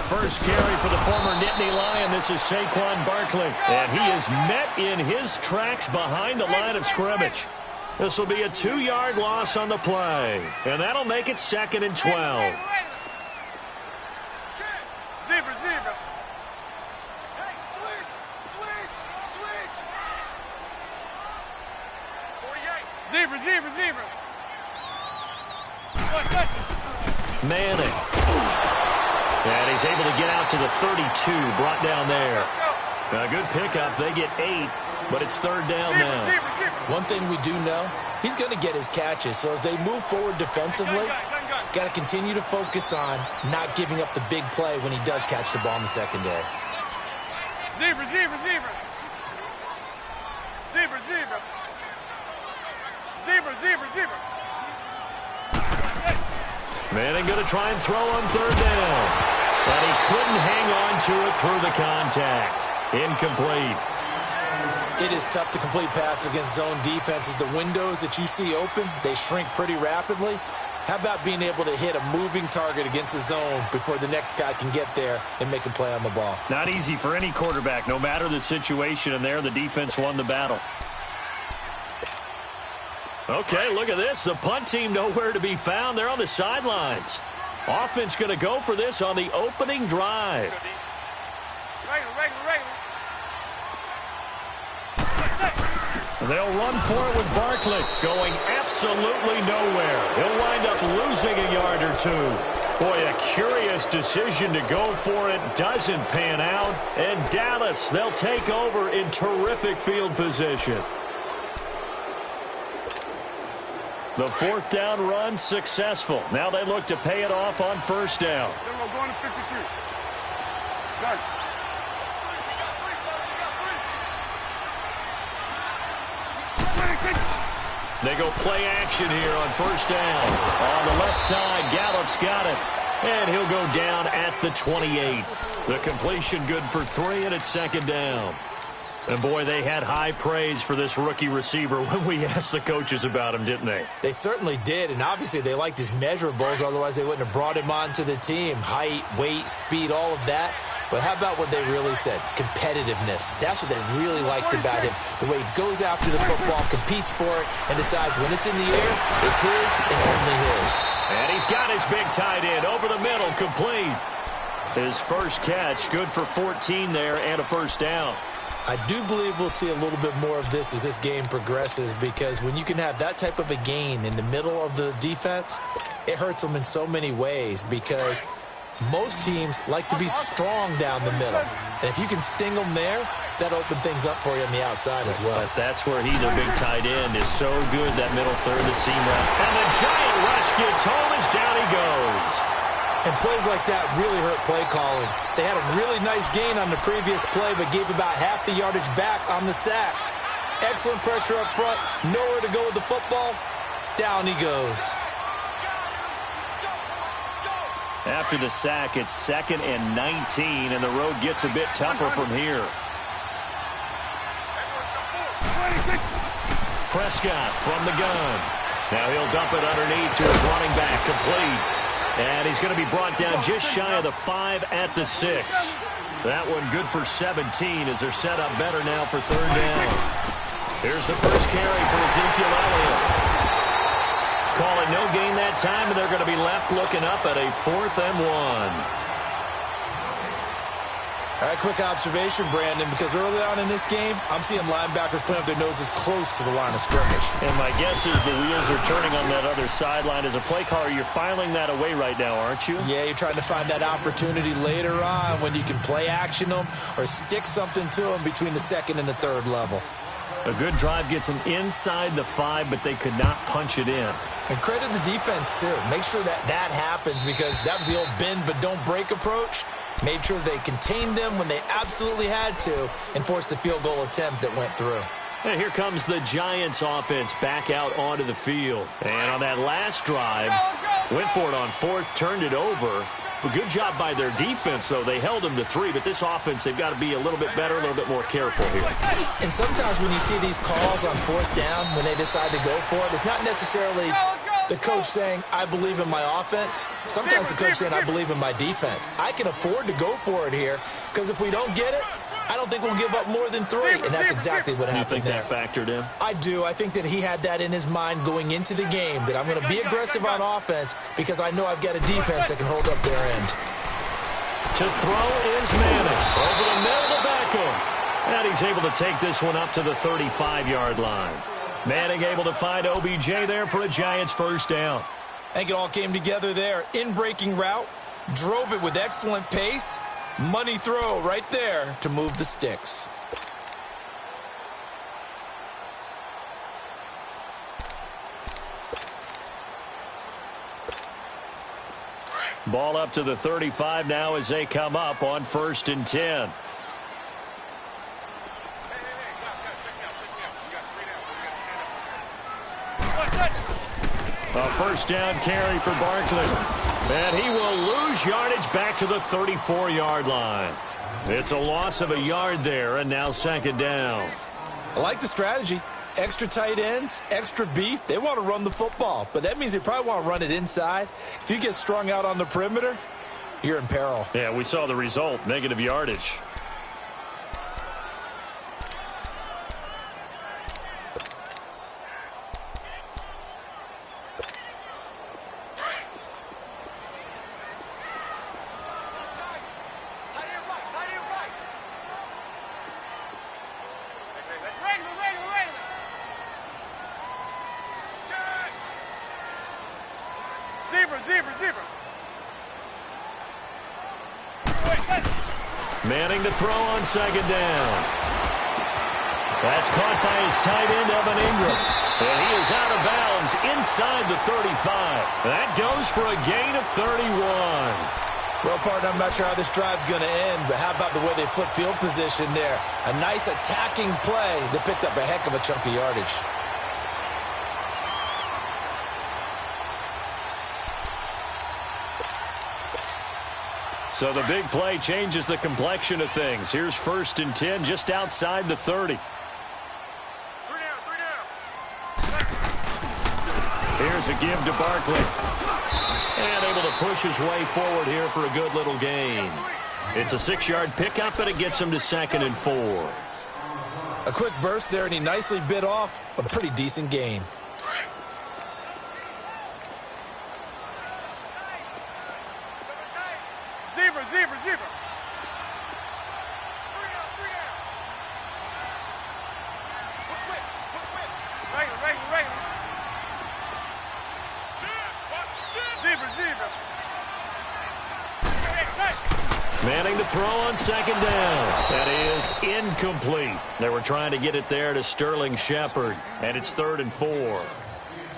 first carry for the former Nittany Lion. This is Saquon Barkley. And he is met in his tracks behind the line of scrimmage. This will be a 2-yard loss on the play. And that'll make it 2nd and 12. Zebra. Manning. And he's able to get out to the 32, brought down there. A good pickup. They get 8, but it's 3rd down now. One thing we do know, he's going to get his catches. So as they move forward defensively, got to continue to focus on not giving up the big play when he does catch the ball in the secondary. Zebra. Manning going to try and throw on 3rd down. But he couldn't hang on to it through the contact. Incomplete. It is tough to complete passes against zone defenses. The windows that you see open, they shrink pretty rapidly. How about being able to hit a moving target against a zone before the next guy can get there and make a play on the ball? Not easy for any quarterback, no matter the situation, and there the defense won the battle. Okay, look at this. The punt team nowhere to be found. They're on the sidelines. Offense going to go for this on the opening drive. They'll run for it with Barkley, going absolutely nowhere. He'll wind up losing a yard or 2. Boy, a curious decision to go for it. Doesn't pan out. And Dallas, they'll take over in terrific field position. The 4th down run successful. Now they look to pay it off on 1st down. We're going to 53. Done. They go play action here on 1st down. On the left side, Gallup's got it. And he'll go down at the 28. The completion good for 3, and it's 2nd down. And, boy, they had high praise for this rookie receiver when we asked the coaches about him, didn't they? They certainly did, and obviously they liked his measurables. Otherwise, they wouldn't have brought him onto the team. Height, weight, speed, all of that. But how about what they really said? Competitiveness. That's what they really liked about him. The way he goes after the football, competes for it, and decides when it's in the air, it's his and only his. And he's got his big tight end over the middle, complete. His first catch, good for 14 there and a 1st down. I do believe we'll see a little bit more of this as this game progresses, because when you can have that type of a gain in the middle of the defense, it hurts them in so many ways, because most teams like to be strong down the middle. And if you can sting them there, that opens things up for you on the outside as well. But that's where their big tight end is so good, that middle third, the seam route. And the giant rush gets home as down he goes. And plays like that really hurt play calling. They had a really nice gain on the previous play, but gave about half the yardage back on the sack. Excellent pressure up front. Nowhere to go with the football. Down he goes. After the sack, it's 2nd and 19, and the road gets a bit tougher from here. Prescott from the gun. Now he'll dump it underneath to his running back, complete. And he's going to be brought down just shy of the 5 at the 6. That one good for 17 as they're set up better now for 3rd down. Here's the first carry for Ezekiel Elliott. Calling no gain that time, and they're going to be left looking up at a 4th and 1. All right, quick observation, Brandon, because early on in this game, I'm seeing linebackers playing with their noses close to the line of scrimmage. And my guess is the wheels are turning on that other sideline. As a play caller, you're filing that away right now, aren't you? Yeah, you're trying to find that opportunity later on when you can play action them or stick something to them between the 2nd and the 3rd level. A good drive gets them inside the 5, but they could not punch it in. And credit the defense, too. Make sure that happens, because that was the old bend but don't break approach. Made sure they contained them when they absolutely had to and forced the field goal attempt that went through. And here comes the Giants offense back out onto the field. And on that last drive, went for it on 4th, turned it over. A good job by their defense, though. They held them to 3, but this offense, they've got to be a little bit better, a little bit more careful here. And sometimes when you see these calls on 4th down, when they decide to go for it, it's not necessarily The coach saying, I believe in my offense. Sometimes the coach saying, I believe in my defense. I can afford to go for it here because if we don't get it, I don't think we'll give up more than 3. And that's exactly what happened there. You think that factored in? I do. I think that he had that in his mind going into the game, that I'm going to be aggressive on offense because I know I've got a defense that can hold up their end. To throw is Manning. Over the middle to Beckham. And he's able to take this one up to the 35-yard line. Manning able to find OBJ there for a Giants first down. I think it all came together there. In-breaking route, drove it with excellent pace. Money throw right there to move the sticks. Ball up to the 35 now as they come up on 1st and 10. A first down carry for Barkley. And he will lose yardage back to the 34-yard line. It's a loss of a yard there, and now 2nd down. I like the strategy. Extra tight ends, extra beef. They want to run the football, but that means they probably want to run it inside. If you get strung out on the perimeter, you're in peril. Yeah, we saw the result, negative yardage. Zebra. Manning to throw on 2nd down. That's caught by his tight end, Evan Ingram. And he is out of bounds inside the 35. That goes for a gain of 31. Well, partner, I'm not sure how this drive's going to end, but how about the way they flip field position there? A nice attacking play that picked up a heck of a chunk of yardage. So the big play changes the complexion of things. Here's 1st and 10 just outside the 30. Here's a give to Barkley. And able to push his way forward here for a good little gain. It's a 6-yard pickup, and it gets him to 2nd and 4. A quick burst there, and he nicely bit off a pretty decent gain. Zebra. Right. Zebra. Manning to throw on 2nd down. That is incomplete. They were trying to get it there to Sterling Shepard, and it's 3rd and 4.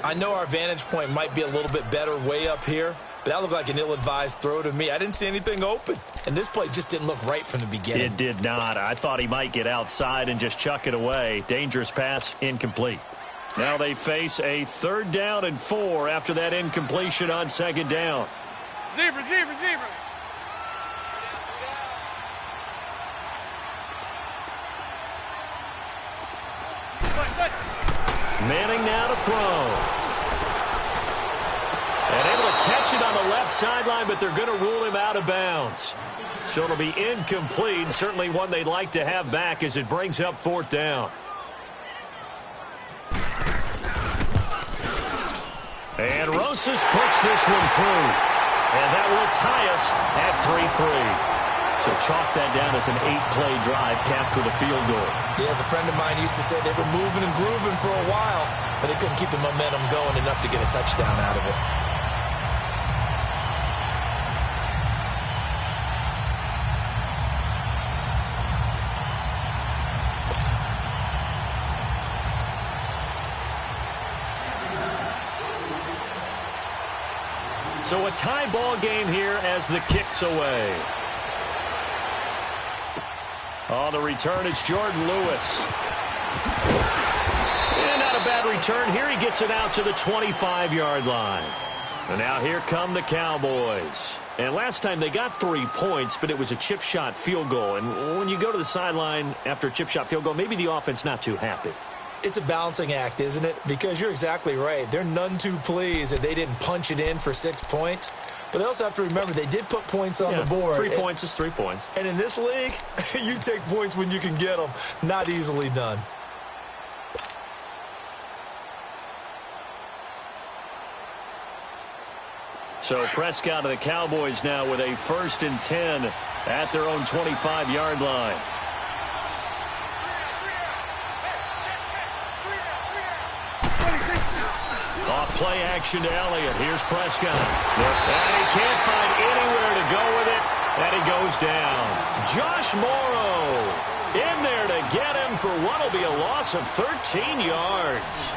I know our vantage point might be a little bit better way up here, but that looked like an ill-advised throw to me. I didn't see anything open, and this play just didn't look right from the beginning. It did not. I thought he might get outside and just chuck it away. Dangerous pass, incomplete. Now they face a 3rd down and 4 after that incompletion on 2nd down. Zebra. Manning now to throw. And able to catch it on the left sideline, but they're going to rule him out of bounds. So it'll be incomplete, certainly one they'd like to have back as it brings up 4th down. And Rosas puts this one through. And that will tie us at 3-3. So chalk that down as an 8-play drive capped with a field goal. Yeah, as a friend of mine used to say, they were moving and grooving for a while, but they couldn't keep the momentum going enough to get a touchdown out of it. So a tie ball game here as the kick's away. On the return, it's Jordan Lewis. And not a bad return here. He gets it out to the 25-yard line. And now here come the Cowboys. And last time they got 3 points, but it was a chip shot field goal. And when you go to the sideline after a chip shot field goal, maybe the offense not too happy. It's a balancing act, isn't it? Because you're exactly right. They're none too pleased that they didn't punch it in for 6 points. But they also have to remember they did put points on the board. 3 points is 3 points. And in this league, you take points when you can get them. Not easily done. So Prescott of the Cowboys now with a 1st and 10 at their own 25-yard line. Off play action to Elliott. Here's Prescott. And he can't find anywhere to go with it. And he goes down. Josh Morrow in there to get him for what will be a loss of 13 yards.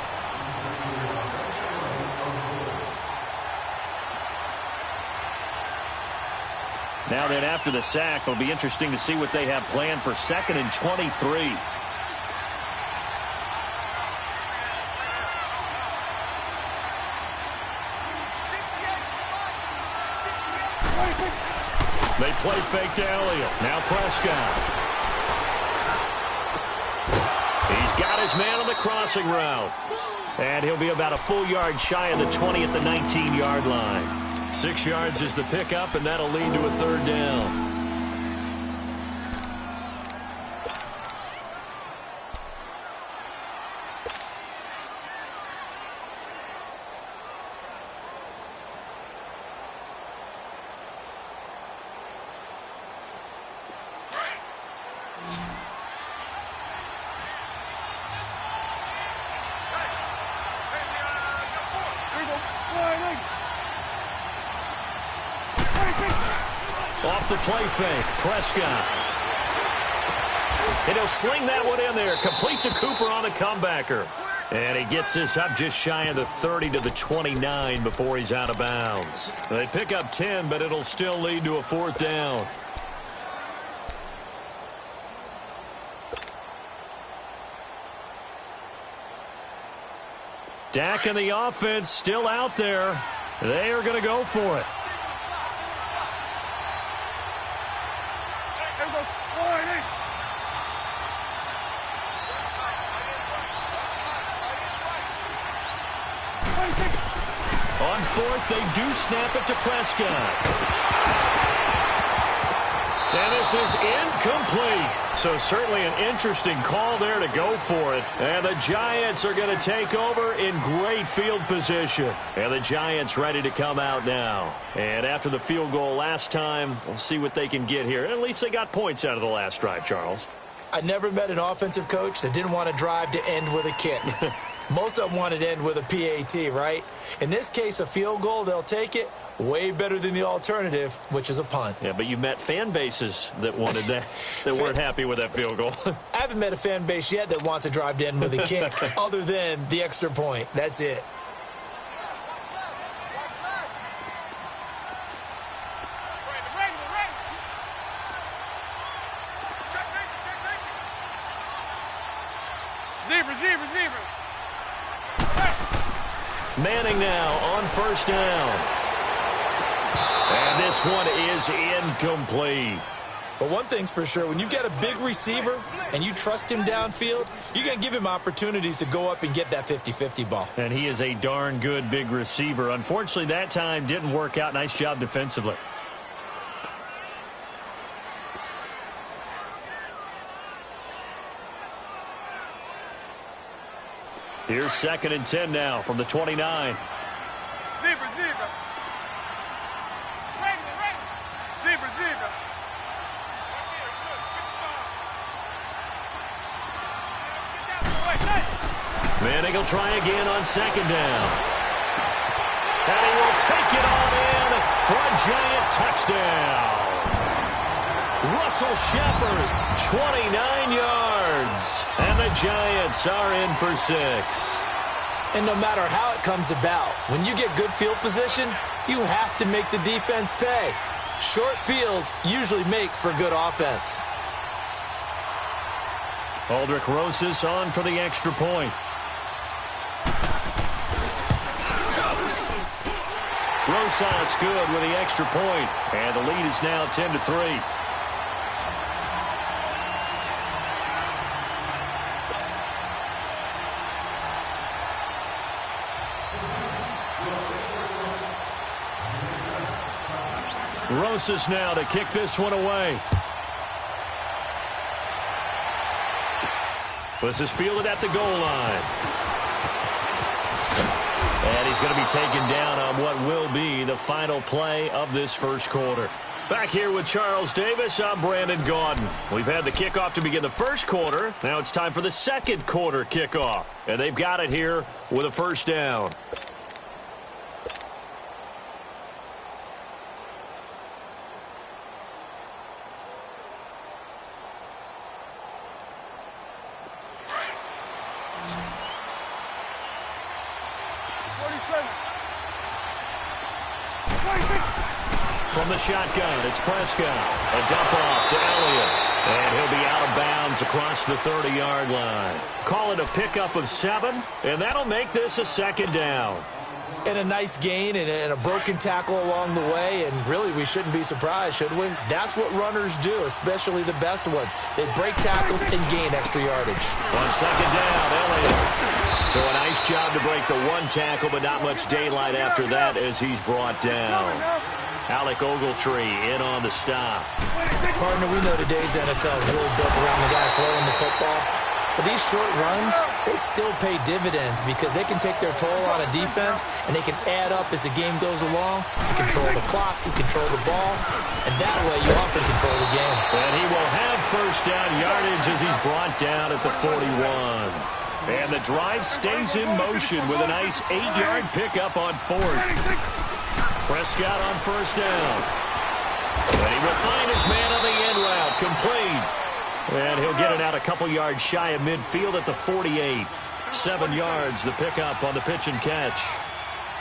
Now then, after the sack, it'll be interesting to see what they have planned for 2nd and 23. They play fake to Elliott. Now Prescott. He's got his man on the crossing route. And he'll be about a full yard shy of the 20 at the 19-yard line. 6 yards is the pickup, and that'll lead to a 3rd down. Off the play fake, Prescott. And he'll sling that one in there. Complete to Cooper on the comebacker. And he gets this up just shy of the 30 to the 29 before he's out of bounds. They pick up 10, but it'll still lead to a 4th down. Dak and the offense still out there. They are going to go for it. On 4th, they do snap it to Prescott. And this is incomplete. So certainly an interesting call there to go for it. And the Giants are going to take over in great field position. And the Giants ready to come out now. And after the field goal last time, we'll see what they can get here. At least they got points out of the last drive, Charles. I never met an offensive coach that didn't want to drive to end with a kick. Most of them wanted to end with a PAT, right? In this case, a field goal, they'll take it. Way better than the alternative, which is a punt. Yeah, but you've met fan bases that wanted that, that weren't happy with that field goal. I haven't met a fan base yet that wants to drive to end with a kick, other than the extra point. That's it. Zebra. Manning now on 1st down. And this one is incomplete. But one thing's for sure, when you get a big receiver and you trust him downfield, you're going to give him opportunities to go up and get that 50-50 ball. And he is a darn good big receiver. Unfortunately, that time didn't work out. Nice job defensively. Here's 2nd and 10 now from the 29. Zebra. Manning will try again on 2nd down. And he will take it on in for a Giant touchdown. Russell Shepard, 29 yards. And the Giants are in for 6. And no matter how it comes about, when you get good field position, you have to make the defense pay. Short fields usually make for good offense. Aldrich Rosas on for the extra point. Rosas good with the extra point. And the lead is now 10-3. Rosas now to kick this one away. This is fielded at the goal line. And he's going to be taken down on what will be the final play of this first quarter. Back here with Charles Davis, I'm Brandon Gaudin. We've had the kickoff to begin the first quarter. Now it's time for the second quarter kickoff. And they've got it here with a first down. From the shotgun, it's Prescott. A dump off to Elliott. And he'll be out of bounds across the 30-yard line. Call it a pickup of 7, and that'll make this a second down. And a nice gain and a broken tackle along the way, and really we shouldn't be surprised, should we? That's what runners do, especially the best ones. They break tackles and gain extra yardage. On second down, Elliott. So a nice job to break the one tackle, but not much daylight after that as he's brought down. Alec Ogletree in on the stop. Partner, we know today's NFL is really built around the guy throwing the football. But these short runs, they still pay dividends because they can take their toll on a defense and they can add up as the game goes along. You control the clock, you control the ball, and that way you often control the game. And he will have first down yardage as he's brought down at the 41. And the drive stays in motion with a nice 8-yard pickup on fourth. Prescott on first down. And he will find his man on the end route, complete. And he'll get it out a couple yards shy of midfield at the 48. 7 yards, the pickup on the pitch and catch.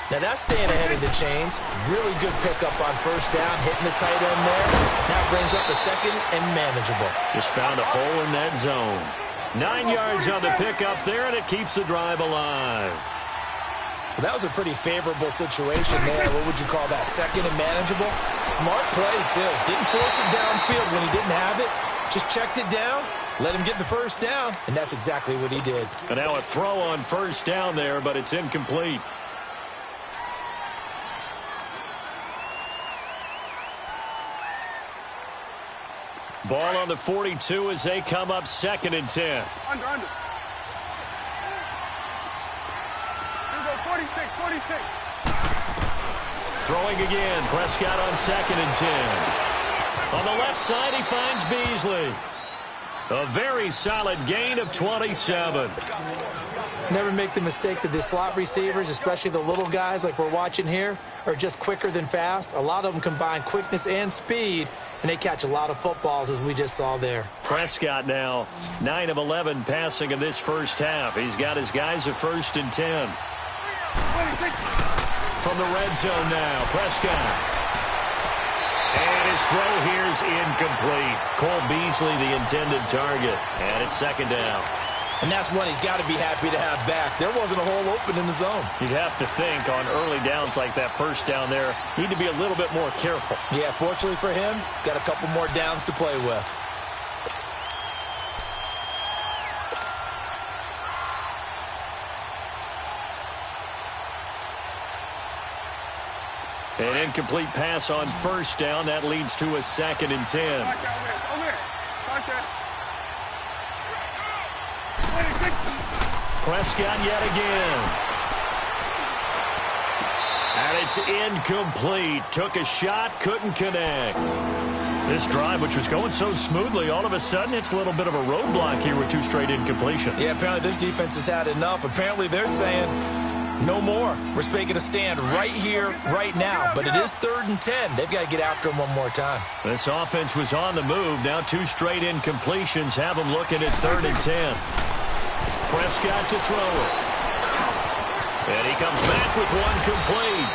Now that's staying ahead of the chains. Really good pickup on first down, hitting the tight end there. Now brings up a second and manageable. Just found a hole in that zone. 9 yards on the pickup there, and it keeps the drive alive. Well, that was a pretty favorable situation there. What would you call that? Second and manageable? Smart play, too. Didn't force it downfield when he didn't have it. Just checked it down, let him get the first down, and that's exactly what he did. And now a throw on first down there, but it's incomplete. Ball on the 42 as they come up 2nd and 10. Under. Here we go, 46. Throwing again, Prescott on 2nd and 10. On the left side, he finds Beasley. A very solid gain of 27. Never make the mistake that the slot receivers, especially the little guys like we're watching here, are just quicker than fast. A lot of them combine quickness and speed, and they catch a lot of footballs, as we just saw there. Prescott now 9 of 11 passing in this first half. He's got his guys at 1st and 10. From the red zone now, Prescott. And his throw here is incomplete. Cole Beasley, the intended target. And it's 2nd down. And that's one he's got to be happy to have back. There wasn't a hole open in the zone. You'd have to think on early downs like that first down there, need to be a little bit more careful. Yeah, fortunately for him, got a couple more downs to play with. An incomplete pass on first down. That leads to a 2nd and 10. Prescott yet again. And it's incomplete. Took a shot, couldn't connect. This drive, which was going so smoothly, all of a sudden it's a little bit of a roadblock here with 2 straight incompletions. Yeah, apparently this defense has had enough. Apparently they're saying no more. We're making a stand right here, right now. But it is 3rd and 10. They've got to get after him one more time. This offense was on the move. Now 2 straight incompletions have them looking at 3rd and 10. Prescott to throw it. And he comes back with one complete.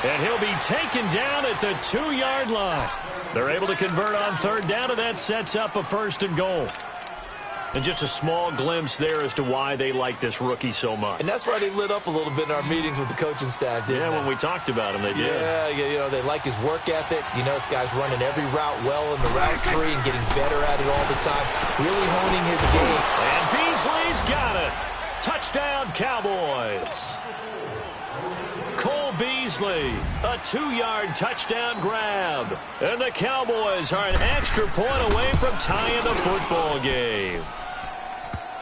And he'll be taken down at the 2-yard line. They're able to convert on 3rd down, and that sets up a 1st and goal. And just a small glimpse there as to why they like this rookie so much. And that's why they lit up a little bit in our meetings with the coaching staff, didn't they? When we talked about him, they did. Yeah, you know, they like his work ethic. You know, this guy's running every route well in the route tree and getting better at it all the time. Really honing his game. And Beasley's got it. Touchdown, Cowboys. Cole Beasley Beasley. A 2-yard touchdown grab. And the Cowboys are an extra point away from tying the football game.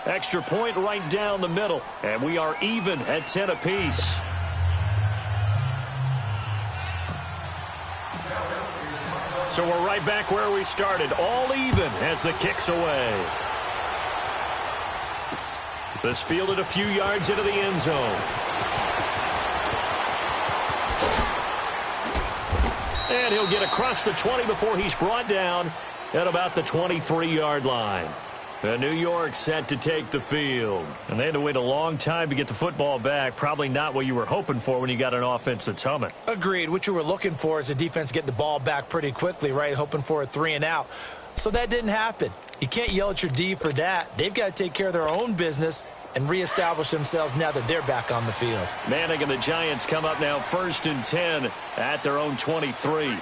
Extra point right down the middle. And we are even at 10 apiece. So we're right back where we started. All even as the kick's away. This fielded a few yards into the end zone. And he'll get across the 20 before he's brought down at about the 23-yard line. And New York set to take the field. And they had to wait a long time to get the football back. Probably not what you were hoping for when you got an offense that's humming. Agreed. What you were looking for is the defense getting the ball back pretty quickly, right? Hoping for a 3-and-out. So that didn't happen. You can't yell at your D for that. They've got to take care of their own business and reestablish themselves now that they're back on the field. Manning and the Giants come up now 1st and 10 at their own 23.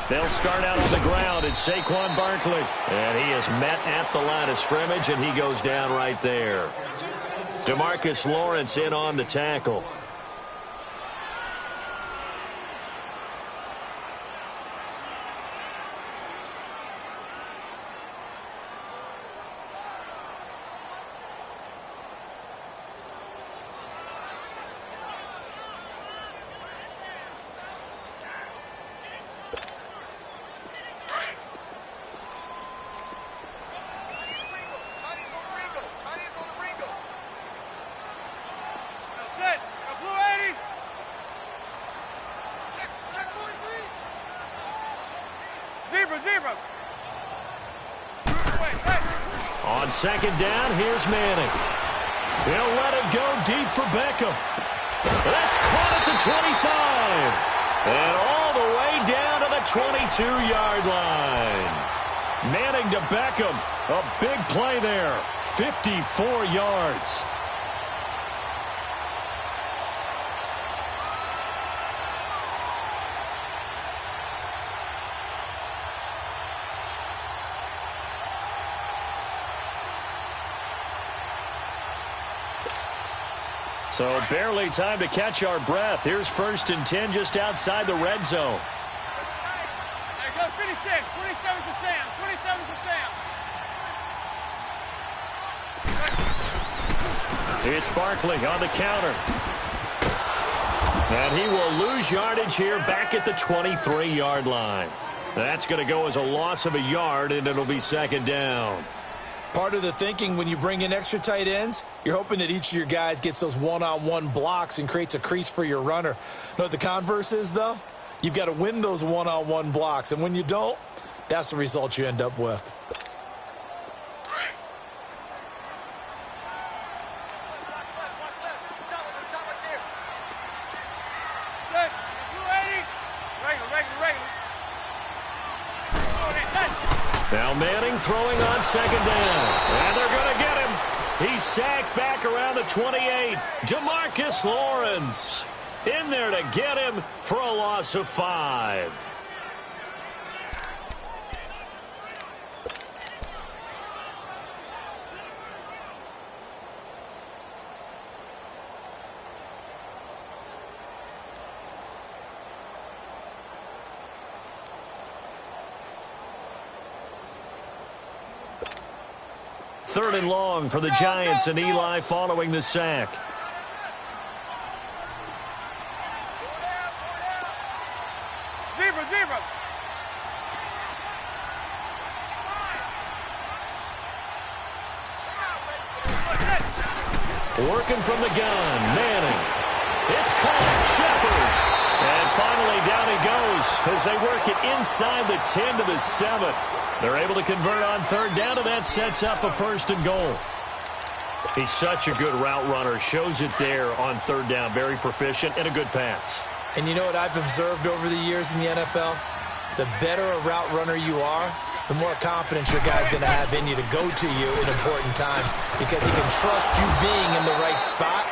They'll start out on the ground. It's Saquon Barkley. And he is met at the line of scrimmage, and he goes down right there. DeMarcus Lawrence in on the tackle. On 2nd down, here's Manning. He'll let it go deep for Beckham. That's caught at the 25. And all the way down to the 22-yard line. Manning to Beckham. A big play there. 54 yards. So barely time to catch our breath. Here's 1st and 10 just outside the red zone. There goes 56. 27 to Sam. 27 to Sam. It's Barkley on the counter. And he will lose yardage here back at the 23-yard line. That's going to go as a loss of a yard, and it'll be 2nd down. Part of the thinking when you bring in extra tight ends, you're hoping that each of your guys gets those one-on-one blocks and creates a crease for your runner. You know what the converse is, though? You've got to win those one-on-one blocks, and when you don't, that's the result you end up with. Now Manning throwing on 2nd down. And they're going to get him. He's sacked back around the 28. DeMarcus Lawrence in there to get him for a loss of 5. Third and long for the Giants, and Eli following the sack. Zebra. Working from the gun, Manning. It's caught, Shepard. And finally down he goes as they work it inside the 10 to the 7. They're able to convert on 3rd down, and that sets up a 1st and goal. He's such a good route runner. Shows it there on 3rd down. Very proficient and a good pass. And you know what I've observed over the years in the NFL? The better a route runner you are, the more confidence your guy's going to have in you to go to you in important times because he can trust you being in the right spot,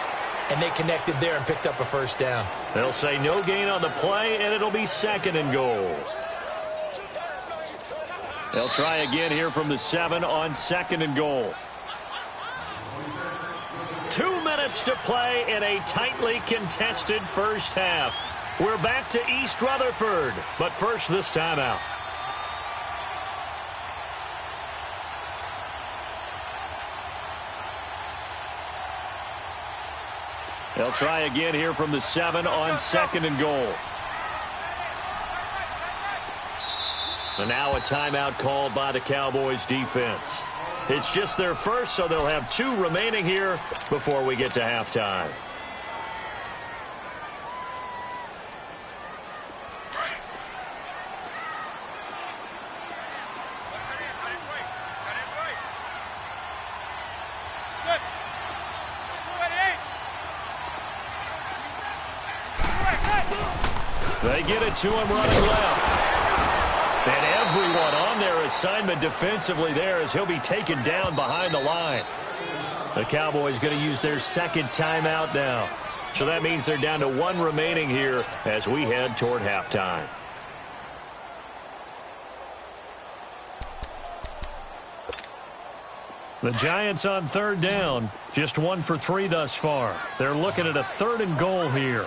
and they connected there and picked up a 1st down. They'll say no gain on the play, and it'll be 2nd and goal. They'll try again here from the 7 on 2nd and goal. 2 minutes to play in a tightly contested first half. We're back to East Rutherford, but first this timeout. They'll try again here from the 7 on 2nd and goal. And now a timeout called by the Cowboys defense. It's just their first, so they'll have 2 remaining here before we get to halftime. They get it to him running left. And everyone on their assignment defensively there as he'll be taken down behind the line. The Cowboys going to use their 2nd timeout now. So that means they're down to 1 remaining here as we head toward halftime. The Giants on 3rd down, just 1 for 3 thus far. They're looking at a 3rd and goal here.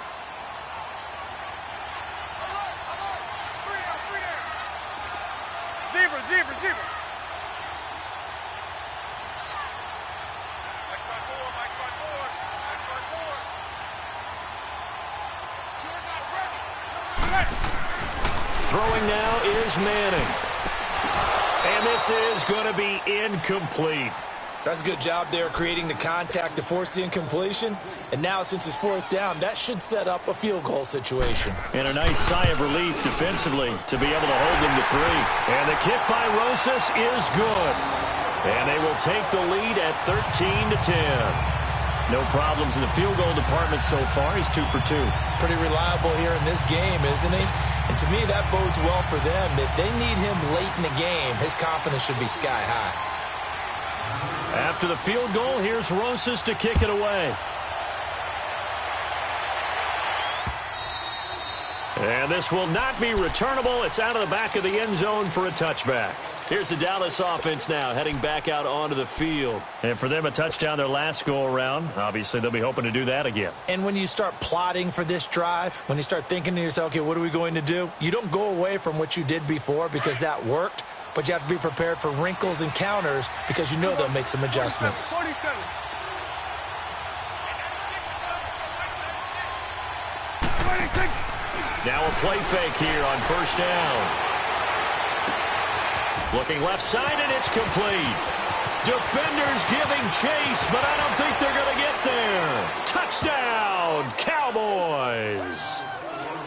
Throwing now is Manning. And this is going to be incomplete. That's a good job there creating the contact to force the incompletion. And now since it's 4th down, that should set up a field goal situation. And a nice sigh of relief defensively to be able to hold them to 3. And the kick by Rosas is good. And they will take the lead at 13-10. No problems in the field goal department so far. He's 2 for 2. Pretty reliable here in this game, isn't he? And to me, that bodes well for them. If they need him late in the game, his confidence should be sky high. After the field goal, here's Rosas to kick it away. And this will not be returnable. It's out of the back of the end zone for a touchback. Here's the Dallas offense now heading back out onto the field. And for them, a touchdown their last go-around. Obviously, they'll be hoping to do that again. And when you start plotting for this drive, when you start thinking to yourself, okay, what are we going to do? You don't go away from what you did before because that worked, but you have to be prepared for wrinkles and counters because you know they'll make some adjustments. 47. Now a play fake here on 1st down. Looking left side, and it's complete. Defenders giving chase, but I don't think they're going to get there. Touchdown, Cowboys.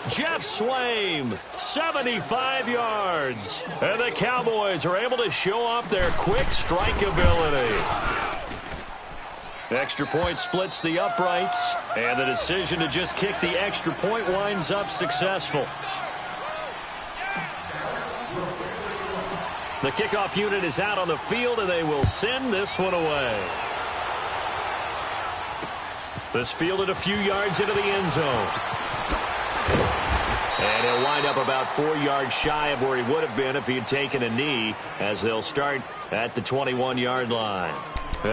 Jeff Swaim, 75 yards. And the Cowboys are able to show off their quick strike ability. Extra point splits the uprights, and the decision to just kick the extra point winds up successful. The kickoff unit is out on the field, and they will send this one away. This fielded a few yards into the end zone. And he'll wind up about 4 yards shy of where he would have been if he had taken a knee, as they'll start at the 21-yard line.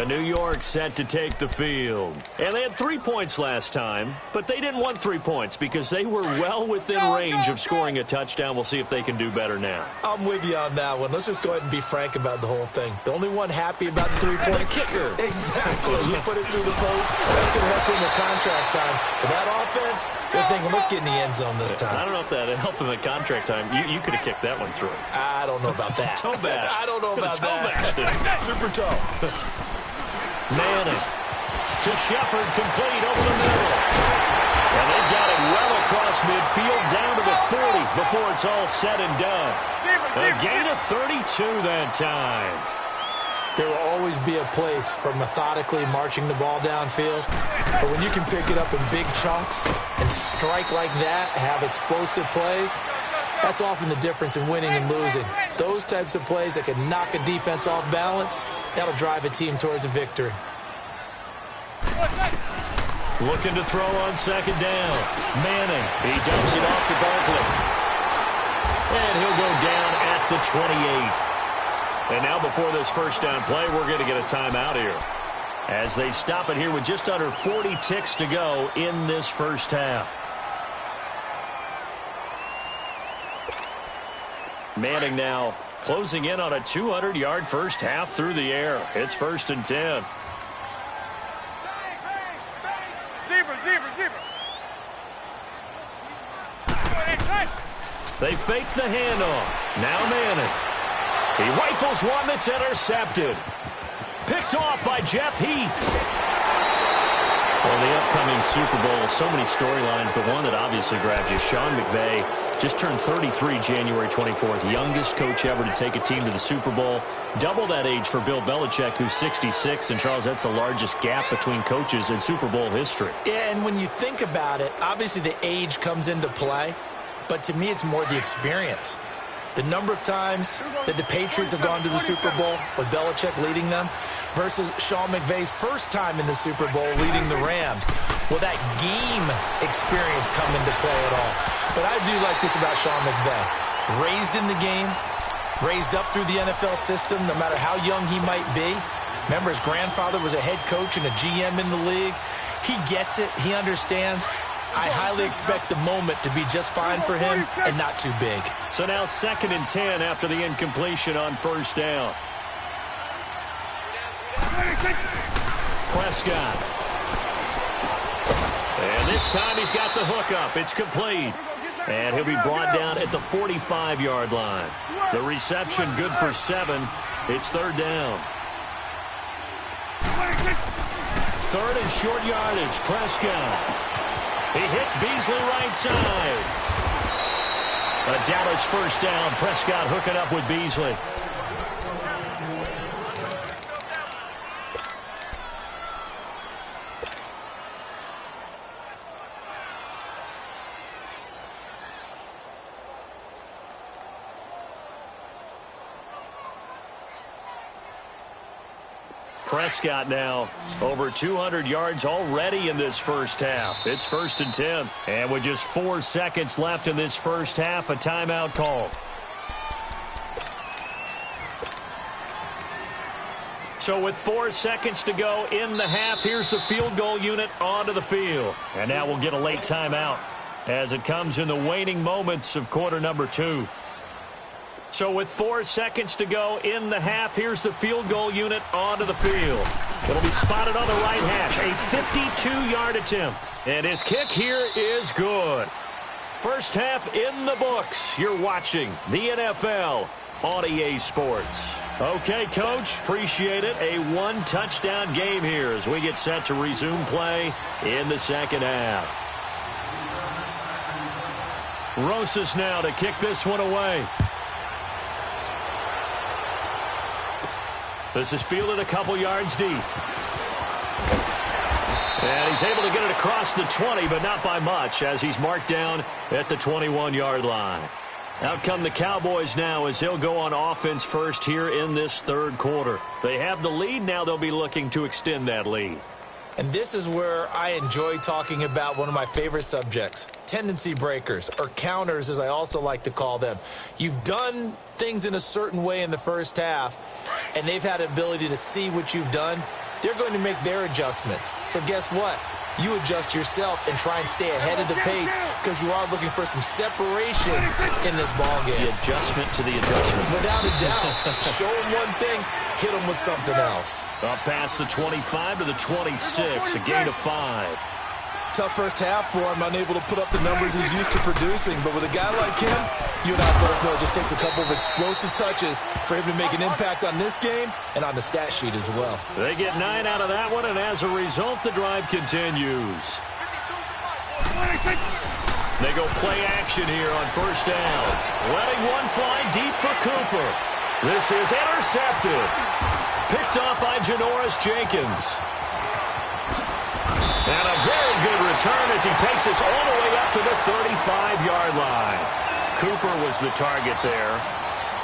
New York set to take the field. And they had 3 points last time, but they didn't want 3 points because they were well within range of scoring a touchdown. We'll see if they can do better now. I'm with you on that one. Let's just go ahead and be frank about the whole thing. The only one happy about the 3-point kicker. Exactly. You put it through the post. That's going to help him with contract time. But that offense, they're thinking, let's get in the end zone this time. I don't know if that helped him at contract time. You could have kicked that one through. I don't know about that. Toe bash. I don't know about that. Super toe. Manning to Shepard, complete over the middle. And they've got it well across midfield down to the 40 before it's all said and done. A gain of 32 that time. There will always be a place for methodically marching the ball downfield. But when you can pick it up in big chunks and strike like that, have explosive plays, that's often the difference in winning and losing. Those types of plays that can knock a defense off balance, that'll drive a team towards a victory. Looking to throw on 2nd down. Manning, he dumps it off to Barkley. And he'll go down at the 28. And now before this first down play, we're going to get a timeout here, as they stop it here with just under 40 ticks to go in this first half. Manning now closing in on a 200-yard first half through the air. It's 1st and 10. Zebra. They fake the handoff. Now Manning. He rifles one that's intercepted. Picked off by Jeff Heath. Well, the upcoming Super Bowl, so many storylines, but one that obviously grabs you. Sean McVay just turned 33 January 24th. Youngest coach ever to take a team to the Super Bowl. Double that age for Bill Belichick, who's 66. And, Charles, that's the largest gap between coaches in Super Bowl history. Yeah, and when you think about it, obviously the age comes into play. But to me, it's more the experience. The number of times that the Patriots have gone to the Super Bowl with Belichick leading them versus Sean McVay's first time in the Super Bowl leading the Rams. Will that game experience come into play at all? But I do like this about Sean McVay. Raised in the game, raised up through the NFL system, no matter how young he might be. Remember, his grandfather was a head coach and a GM in the league. He gets it. He understands. I highly expect the moment to be just fine for him and not too big. So now 2nd and 10 after the incompletion on first down. Prescott. And this time he's got the hook up. It's complete. And he'll be brought down at the 45-yard line. The reception good for 7. It's 3rd down. 3rd and short yardage. Prescott. He hits Beasley right side. A Dallas first down. Prescott hooking up with Beasley. Prescott now over 200 yards already in this first half. It's 1st and 10. And with just 4 seconds left in this first half, a timeout call. So with 4 seconds to go in the half, here's the field goal unit onto the field. And now we'll get a late timeout as it comes in the waning moments of quarter number 2. So with 4 seconds to go in the half, here's the field goal unit onto the field. It'll be spotted on the right hash. A 52-yard attempt. And his kick here is good. First half in the books. You're watching the NFL on EA Sports. Okay, Coach, appreciate it. A 1-touchdown game here as we get set to resume play in the second half. Rosas now to kick this one away. This is fielded a couple yards deep. And he's able to get it across the 20, but not by much, as he's marked down at the 21-yard line. Out come the Cowboys now as they'll go on offense first here in this third quarter. They have the lead. Now they'll be looking to extend that lead. And this is where I enjoy talking about one of my favorite subjects, tendency breakers, or counters as I also like to call them. You've done things in a certain way in the first half, and they've had an ability to see what you've done. They're going to make their adjustments. So guess what? You adjust yourself and try and stay ahead of the pace because you are looking for some separation in this ballgame. The adjustment to the adjustment. Without a doubt. Show them one thing, hit them with something else. Up past the 25 to the 26, a gain of 5. Tough first half for him, unable to put up the numbers he's used to producing. But with a guy like him, you and I both know it just takes a couple of explosive touches for him to make an impact on this game and on the stat sheet as well. They get 9 out of that one, and as a result, the drive continues. They go play action here on first down. Letting one fly deep for Cooper. This is intercepted. Picked off by Janoris Jenkins. And a very good return as he takes us all the way up to the 35-yard line. Cooper was the target there.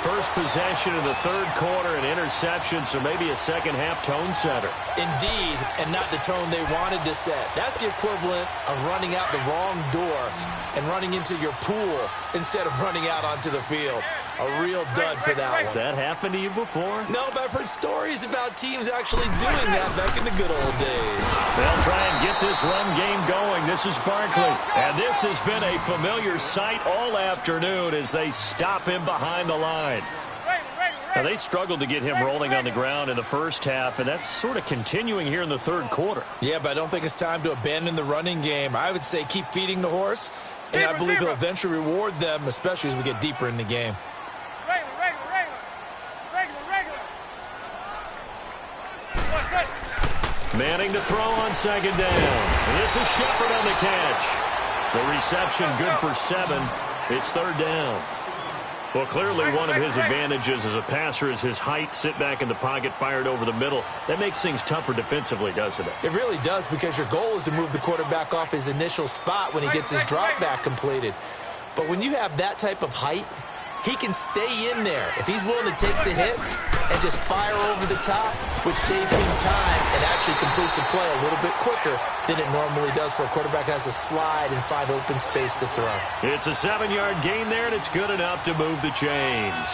First possession of the third quarter, an interception, so maybe a second-half tone setter. Indeed, and not the tone they wanted to set. That's the equivalent of running out the wrong door and running into your pool instead of running out onto the field. A real dud for that one. Has that happened to you before? No, but I've heard stories about teams actually doing that back in the good old days. They'll try and get this run game going. This is Barkley. And this has been a familiar sight all afternoon as they stop him behind the line. Now, they struggled to get him rolling on the ground in the first half, and that's sort of continuing here in the third quarter. Yeah, but I don't think it's time to abandon the running game. I would say keep feeding the horse, and I believe he'll eventually reward them, especially as we get deeper in the game. Manning to throw on second down. And this is Shepard on the catch. The reception good for 7. It's third down. Well, clearly one of his advantages as a passer is his height, sit back in the pocket, fired over the middle. That makes things tougher defensively, doesn't it? It really does, because your goal is to move the quarterback off his initial spot when he gets his drop back completed. But when you have that type of height, he can stay in there if he's willing to take the hits and just fire over the top, which saves him time and actually completes a play a little bit quicker than it normally does for a quarterback who has to slide and find open space to throw. It's a 7-yard gain there, and it's good enough to move the chains.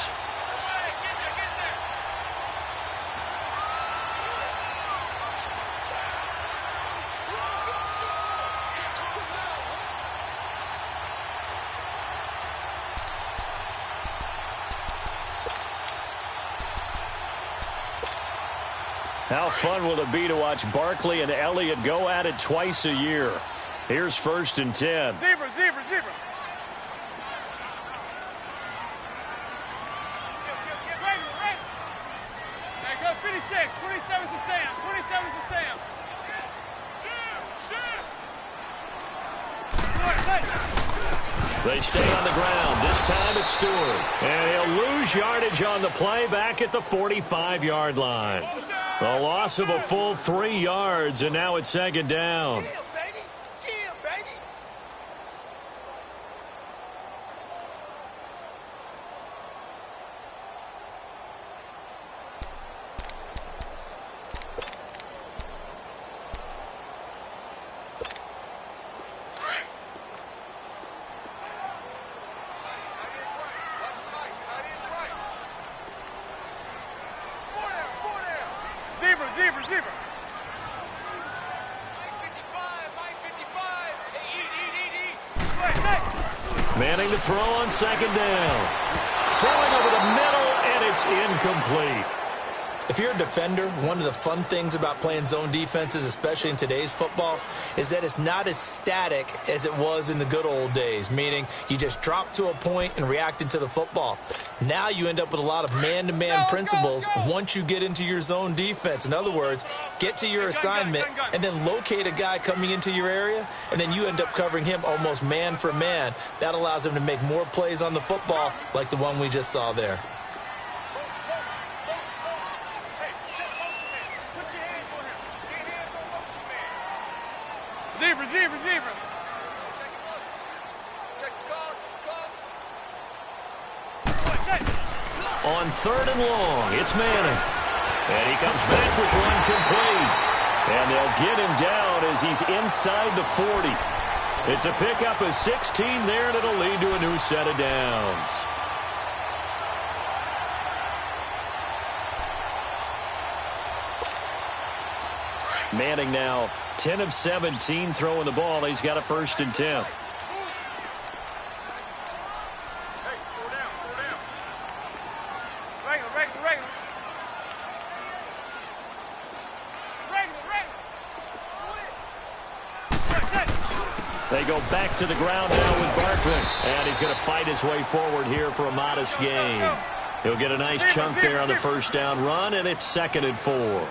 How fun will it be to watch Barkley and Elliott go at it twice a year? Here's 1st and 10. Zebra. There goes 56. 27's to Sam. 27's to Sam. They stay on the ground. This time it's Stewart. And he'll lose yardage on the play back at the 45-yard line. A loss of a full 3 yards, and now it's second down. Zebra. Manning to throw on second down. Throwing over the middle, and it's incomplete. If you're a defender, one of the fun things about playing zone defenses, especially in today's football, is that it's not as static as it was in the good old days, meaning you just drop to a point and reacted to the football. Now you end up with a lot of man-to-man principles once you get into your zone defense. In other words, get to your assignment and then locate a guy coming into your area, and then you end up covering him almost man for man. That allows him to make more plays on the football like the one we just saw there. Zebra. On 3rd and long, it's Manning. And he comes back with one complete. And they'll get him down as he's inside the 40. It's a pickup of 16 there, and it'll lead to a new set of downs. Manning now 10 of 17 throwing the ball. He's got a 1st and 10. They go back to the ground now with Barkley. And he's going to fight his way forward here for a modest gain. He'll get a nice chunk there on the first down run, and it's 2nd and 4.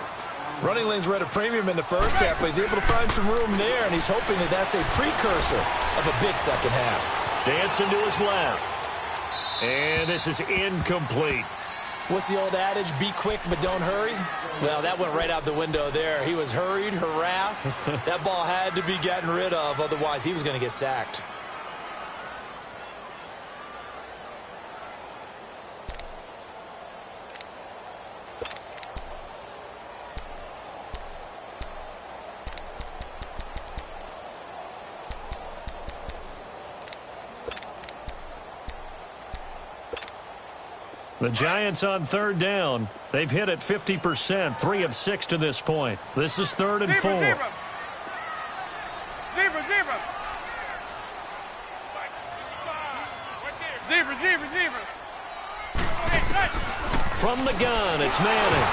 Running lanes were at a premium in the first half, but he's able to find some room there, and he's hoping that that's a precursor of a big second half. Dancing to his left. And this is incomplete. What's the old adage? Be quick, but don't hurry? Well, that went right out the window there. He was hurried, harassed. That ball had to be gotten rid of, otherwise he was going to get sacked. The Giants on third down. They've hit it 50%, 3 of 6 to this point. This is 3rd and 4. Zebra. From the gun, it's Manning.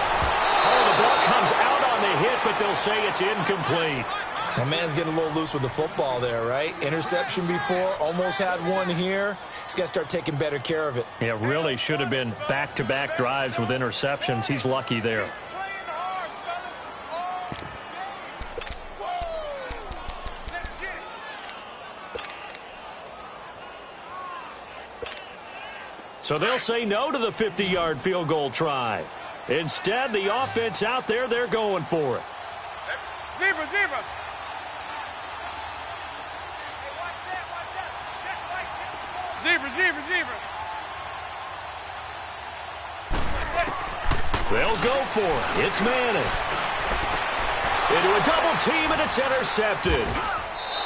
Oh, the ball comes out on the hit, but they'll say it's incomplete. My man's getting a little loose with the football there, right? Interception before, almost had one here. He's got to start taking better care of it. Yeah, really should have been back-to-back drives with interceptions. He's lucky there. So they'll say no to the 50-yard field goal try. Instead, the offense out there, they're going for it. Zebra. Zebra. They'll go for it. It's Manning. Into a double team, and it's intercepted.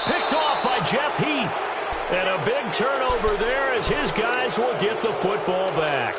Picked off by Jeff Heath. And a big turnover there as his guys will get the football back.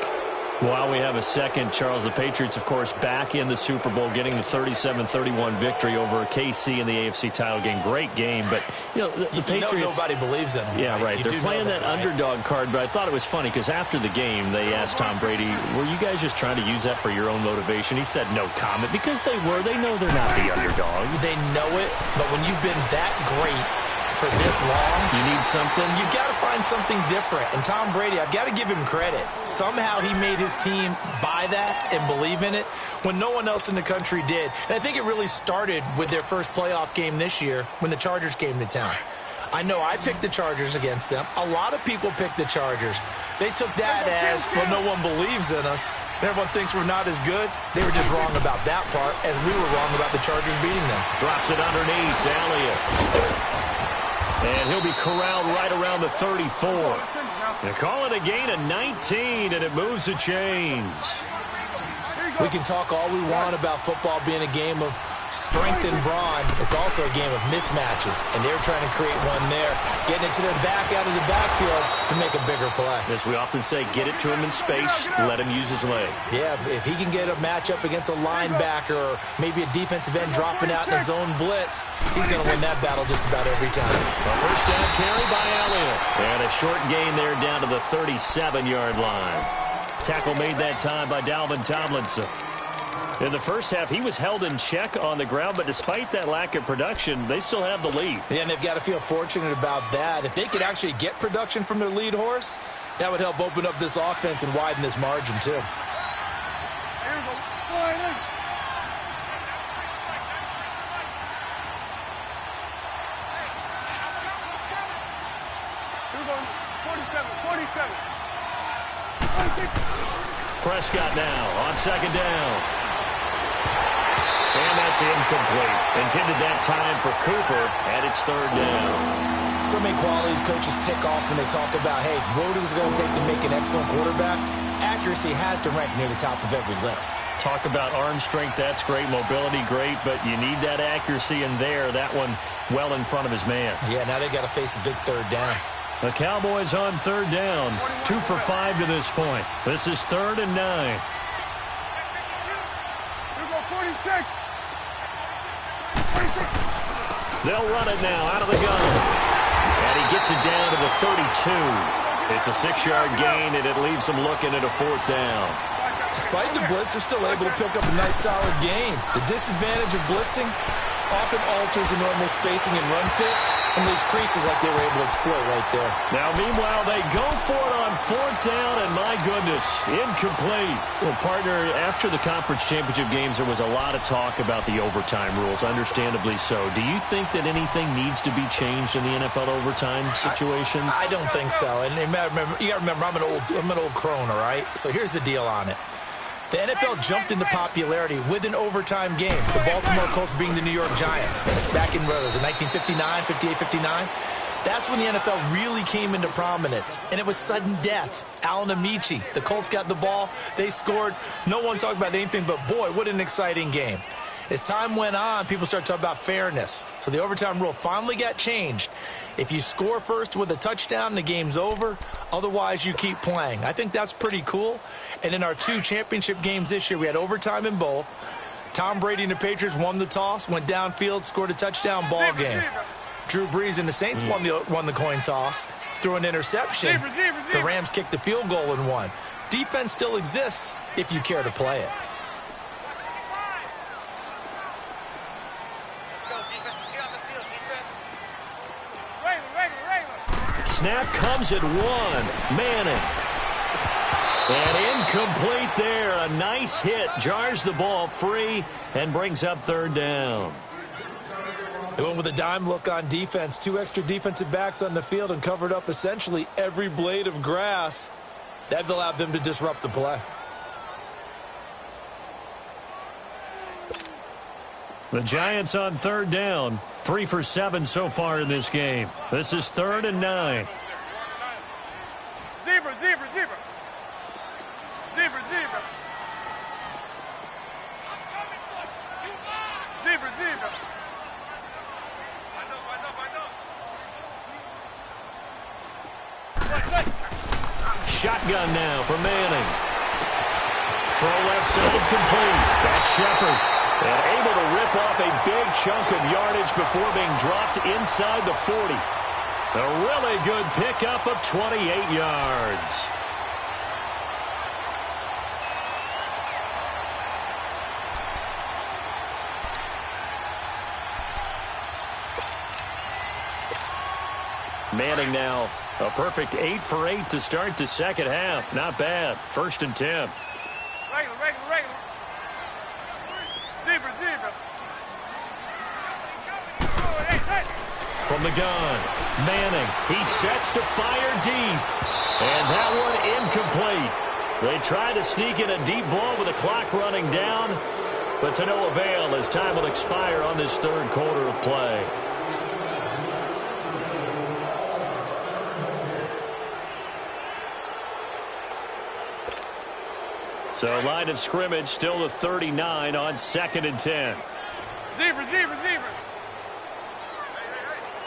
While we have a second, Charles, the Patriots, of course, back in the Super Bowl, getting the 37-31 victory over KC in the AFC title game. Great game, but, you know, the Patriots... nobody believes in them. Yeah, right. They're playing that underdog card, but I thought it was funny because after the game, they asked Tom Brady, were you guys just trying to use that for your own motivation? He said no comment because they were. They know they're not the underdog. They know it, but when you've been that great for this long, you need something. You've got to find something different. And Tom Brady, I've got to give him credit. Somehow he made his team buy that and believe in it when no one else in the country did. And I think it really started with their first playoff game this year when the Chargers came to town. I know I picked the Chargers against them. A lot of people picked the Chargers. They took that as, well, no one believes in us. Everyone thinks we're not as good. They were just wrong about that part, as we were wrong about the Chargers beating them. Drops it underneath. Elliott. And he'll be corralled right around the 34. They call it a gain of 19, and it moves the chains. We can talk all we want about football being a game of strength and brawn. It's also a game of mismatches, and they're trying to create one there, getting it to their back out of the backfield to make a bigger play. As we often say, get it to him in space, let him use his leg. Yeah, if he can get a matchup against a linebacker or maybe a defensive end dropping out in a zone blitz, he's going to win that battle just about every time. A first down carry by Elliott. And a short gain there down to the 37-yard line. Tackle made that time by Dalvin Tomlinson. In the first half, he was held in check on the ground, but despite that lack of production, they still have the lead. Yeah, and they've got to feel fortunate about that. If they could actually get production from their lead horse, that would help open up this offense and widen this margin, too. Prescott now on second down. And that's incomplete. Intended that time for Cooper, and it's third down. So many qualities coaches tick off when they talk about, hey, what is it going to take to make an excellent quarterback? Accuracy has to rank near the top of every list. Talk about arm strength, that's great. Mobility, great, but you need that accuracy in there. That one well in front of his man. Yeah, now they got to face a big third down. The Cowboys on third down. 2 for 5 to this point. This is 3rd and 9. They'll run it now out of the gun. And he gets it down to the 32. It's a 6-yard gain, and it leaves them looking at a 4th down. Despite the blitz, they're still able to pick up a nice, solid gain. The disadvantage of blitzing often alters the normal spacing and run fits and leaves creases like they were able to exploit right there. Now, meanwhile, they go for it on 4th down, and my goodness, incomplete. Well, partner, after the conference championship games, there was a lot of talk about the overtime rules, understandably so. Do you think that anything needs to be changed in the NFL overtime situation? I don't think so. And you got to remember, I'm an old crone, all right? So here's the deal on it. The NFL jumped into popularity with an overtime game, the Baltimore Colts being the New York Giants. Back in, what was it, 1959, 58, 59? That's when the NFL really came into prominence, and it was sudden death. Alan Amici, the Colts got the ball, they scored. No one talked about anything but, boy, what an exciting game. As time went on, people started talking about fairness. So the overtime rule finally got changed. If you score first with a touchdown, the game's over. Otherwise, you keep playing. I think that's pretty cool. And in our 2 championship games this year, we had overtime in both. Tom Brady and the Patriots won the toss, went downfield, scored a touchdown, ball game. Drew Brees and the Saints won the coin toss, threw an interception. The Rams kicked the field goal and won. Defense still exists if you care to play it. Snap comes at 1. Manning. And incomplete there. A nice hit. Jars the ball free and brings up 3rd down. They went with a dime look on defense. 2 extra defensive backs on the field and covered up essentially every blade of grass. That allowed them to disrupt the play. The Giants on 3rd down. 3 for 7 so far in this game. This is 3rd and 9. Zebra. Shotgun now for Manning. Throw left side complete. That's Shepard. And able to rip off a big chunk of yardage before being dropped inside the 40. A really good pickup of 28 yards. Manning now a perfect 8 for 8 to start the second half. Not bad. 1st and 10. Regular. Zebra. From the gun, Manning. He sets to fire deep. And that one incomplete. They try to sneak in a deep ball with the clock running down, but to no avail as time will expire on this 3rd quarter of play. So line of scrimmage still the 39 on 2nd and 10. Zebra. Hey.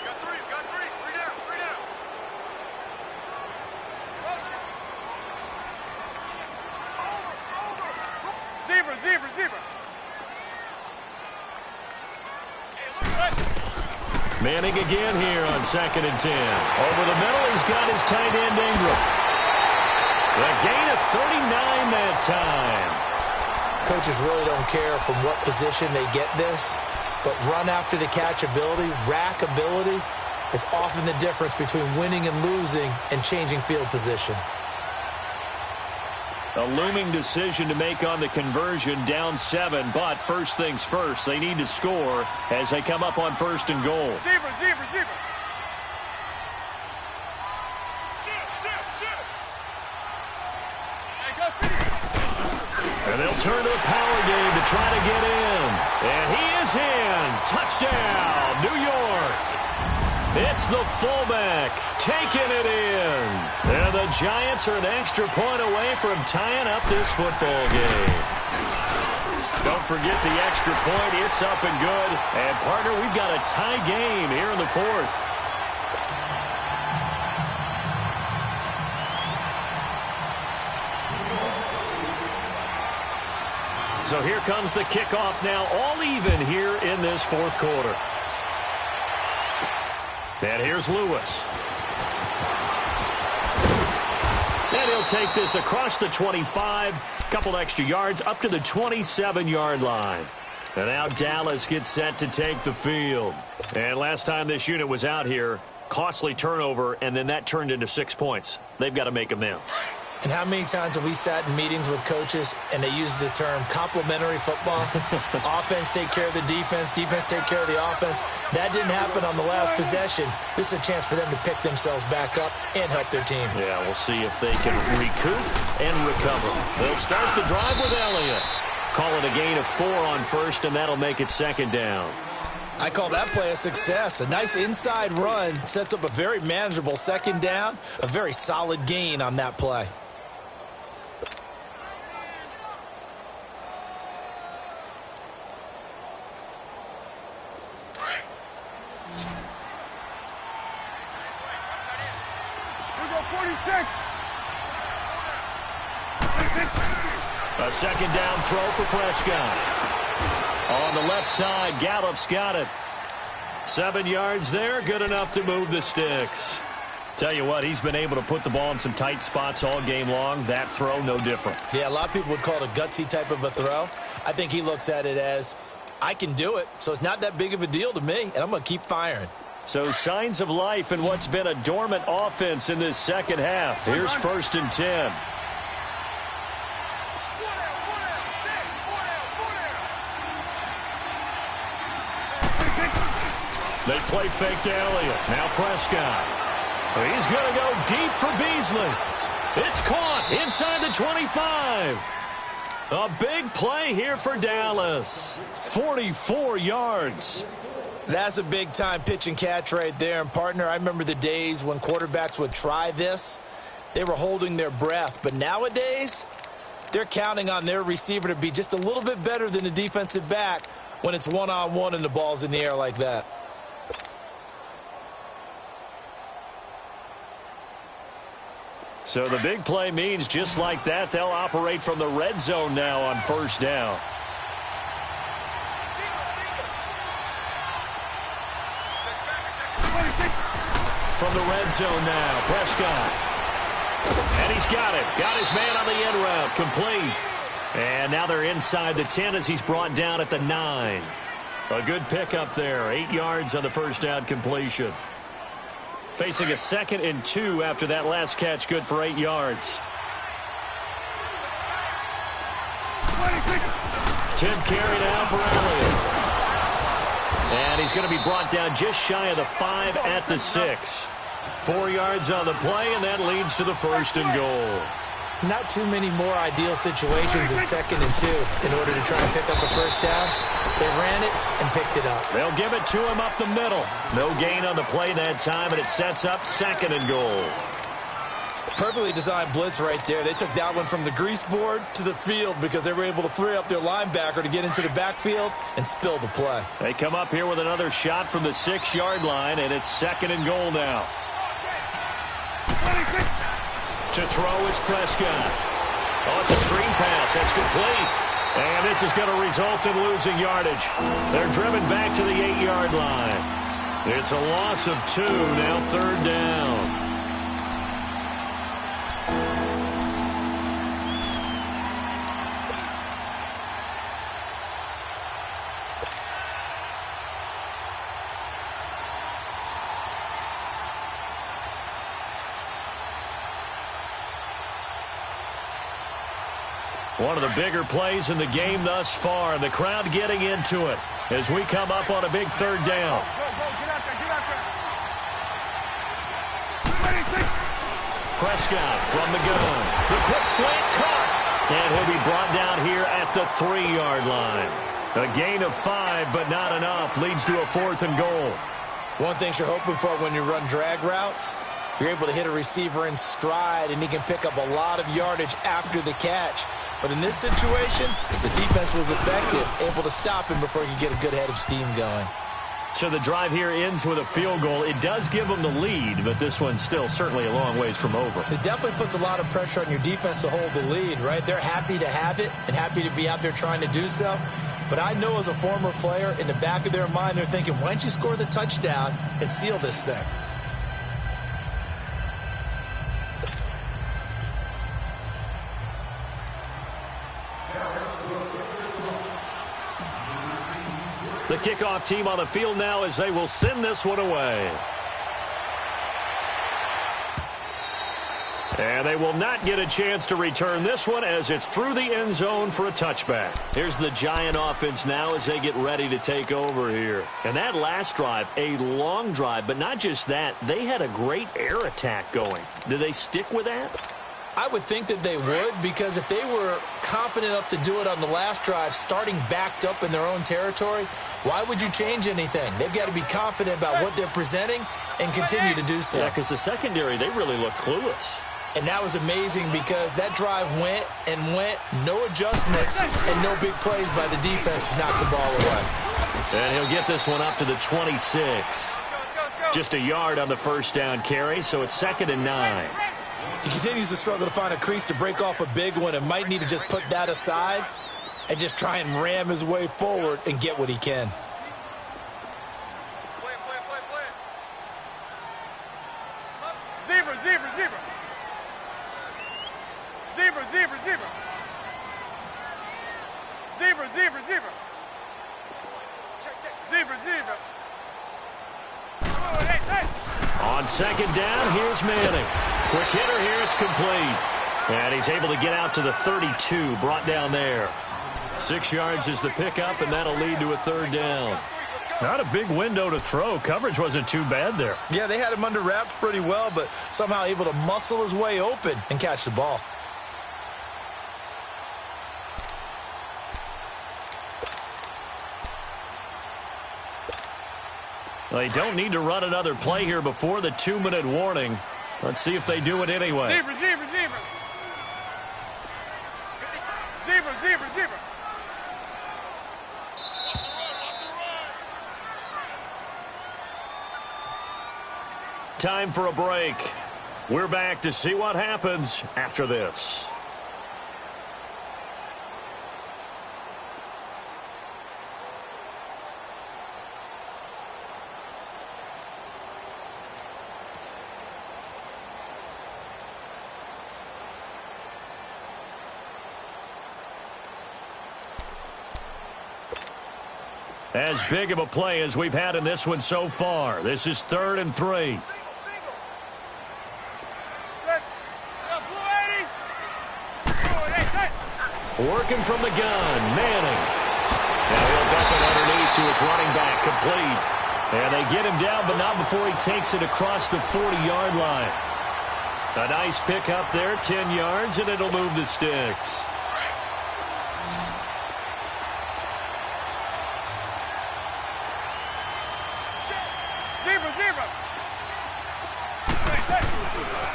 Got three. Three down. Motion. Over. Zebra. Hey, Manning again here on 2nd and 10. Over the middle, he's got his tight end Ingram. The gain of 39 that time. Coaches really don't care from what position they get this, but run after the catch ability, rack ability, is often the difference between winning and losing and changing field position. A looming decision to make on the conversion, down 7, but first things first, they need to score as they come up on 1st and goal. Zebra. And they'll turn to the power game to try to get in. And he is in. Touchdown, New York. It's the fullback taking it in. And the Giants are an extra point away from tying up this football game. Don't forget the extra point. It's up and good. And, partner, we've got a tie game here in the 4th. So here comes the kickoff now, all even here in this 4th quarter. And here's Lewis. And he'll take this across the 25, couple extra yards up to the 27-yard line. And now Dallas gets set to take the field. And last time this unit was out here, costly turnover, and then that turned into 6 points. They've got to make amends. And how many times have we sat in meetings with coaches and they use the term complementary football? Offense take care of the defense, defense take care of the offense. That didn't happen on the last possession. This is a chance for them to pick themselves back up and help their team. Yeah, we'll see if they can recoup and recover. They'll start the drive with Elliott. Call it a gain of 4 on 1st, and that'll make it 2nd down. I call that play a success. A nice inside run sets up a very manageable 2nd down. A very solid gain on that play. A second down throw for Prescott. On the left side, Gallup's got it. 7 yards there, good enough to move the sticks. Tell you what, he's been able to put the ball in some tight spots all game long. That throw, no different. Yeah, a lot of people would call it a gutsy type of a throw. I think he looks at it as, I can do it, so it's not that big of a deal to me, and I'm going to keep firing. So signs of life in what's been a dormant offense in this second half. Here's 1st and 10. They play fake to Elliott. Now Prescott. He's going to go deep for Beasley. It's caught inside the 25. A big play here for Dallas. 44 yards. That's a big-time pitch and catch right there. And, partner, I remember the days when quarterbacks would try this. They were holding their breath. But nowadays, they're counting on their receiver to be just a little bit better than the defensive back when it's one-on-one and the ball's in the air like that. So the big play means just like that, they'll operate from the red zone now on 1st down. From the red zone now, Prescott. And he's got it. Got his man on the end route, complete. And now they're inside the 10 as he's brought down at the 9. A good pickup there, 8 yards on the 1st down completion. Facing a 2nd and 2 after that last catch, good for 8 yards. 10th carry now for Elliott. And he's going to be brought down just shy of the 5 at the 6. 4 yards on the play, and that leads to the 1st and goal. Not too many more ideal situations in 2nd and 2 in order to try and pick up a 1st down. They ran it and picked it up. They'll give it to him up the middle. No gain on the play that time, and it sets up 2nd and goal. Perfectly designed blitz right there. They took that one from the grease board to the field because they were able to free up their linebacker to get into the backfield and spill the play. They come up here with another shot from the 6-yard line, and it's 2nd and goal now. To throw is Prescott. Oh, it's a screen pass. That's complete. And this is going to result in losing yardage. They're driven back to the 8-yard line. It's a loss of 2, now 3rd down. One of the bigger plays in the game thus far, and the crowd getting into it as we come up on a big 3rd down. Prescott from the gun. The quick slant caught. And he'll be brought down here at the 3-yard line. A gain of 5, but not enough. Leads to a 4th and goal. One thing you're hoping for when you run drag routes, you're able to hit a receiver in stride, and he can pick up a lot of yardage after the catch. But in this situation, the defense was effective, able to stop him before he could get a good head of steam going. So the drive here ends with a field goal. It does give them the lead, but this one's still certainly a long ways from over. It definitely puts a lot of pressure on your defense to hold the lead, right? They're happy to have it and happy to be out there trying to do so. But I know as a former player, in the back of their mind, they're thinking, why don't you score the touchdown and seal this thing? The kickoff team on the field now as they will send this one away. And they will not get a chance to return this one as it's through the end zone for a touchback. Here's the Giant offense now as they get ready to take over here. And that last drive, a long drive, but not just that. They had a great air attack going. Do they stick with that? I would think that they would, because if they were confident enough to do it on the last drive, starting backed up in their own territory, why would you change anything? They've got to be confident about what they're presenting and continue to do so. Yeah, because the secondary, they really look clueless. And that was amazing because that drive went and went, no adjustments and no big plays by the defense to knock the ball away. And he'll get this one up to the 26. Just a yard on the first down carry, so it's 2nd and 9. He continues to struggle to find a crease to break off a big one and might need to just put that aside and just try and ram his way forward and get what he can. Play it. Zebra, zebra, zebra. Zebra, zebra, zebra. Zebra, zebra, zebra. Zebra, zebra. Oh, hey. On second down, here's Manning. Quick hitter here, it's complete. And he's able to get out to the 32, brought down there. 6 yards is the pickup, and that'll lead to a third down. Not a big window to throw. Coverage wasn't too bad there. Yeah, they had him under wraps pretty well, but somehow able to muscle his way open and catch the ball. They don't need to run another play here before the 2-minute warning. Let's see if they do it anyway. Zebra, zebra, zebra. Zebra, zebra, zebra. Time for a break. We're back to see what happens after this. As big of a play as we've had in this one so far. This is 3rd and 3. Working from the gun, Manning. Now he'll dump it underneath to his running back, complete. And they get him down, but not before he takes it across the 40-yard line. A nice pick up there, 10 yards, and it'll move the sticks.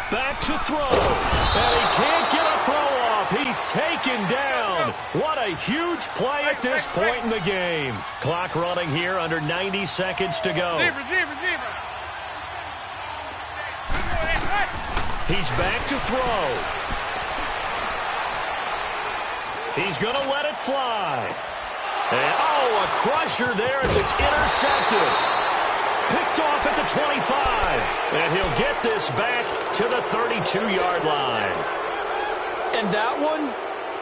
Back to throw. And he can't get a throw off. He's taken down. What a huge play at this point in the game. Clock running here, under 90 seconds to go. Zebra, zebra, zebra. He's back to throw. He's going to let it fly. And, oh, a crusher there as it's intercepted. Picked off at the 25. And he'll get this back to the 32-yard line. And that one,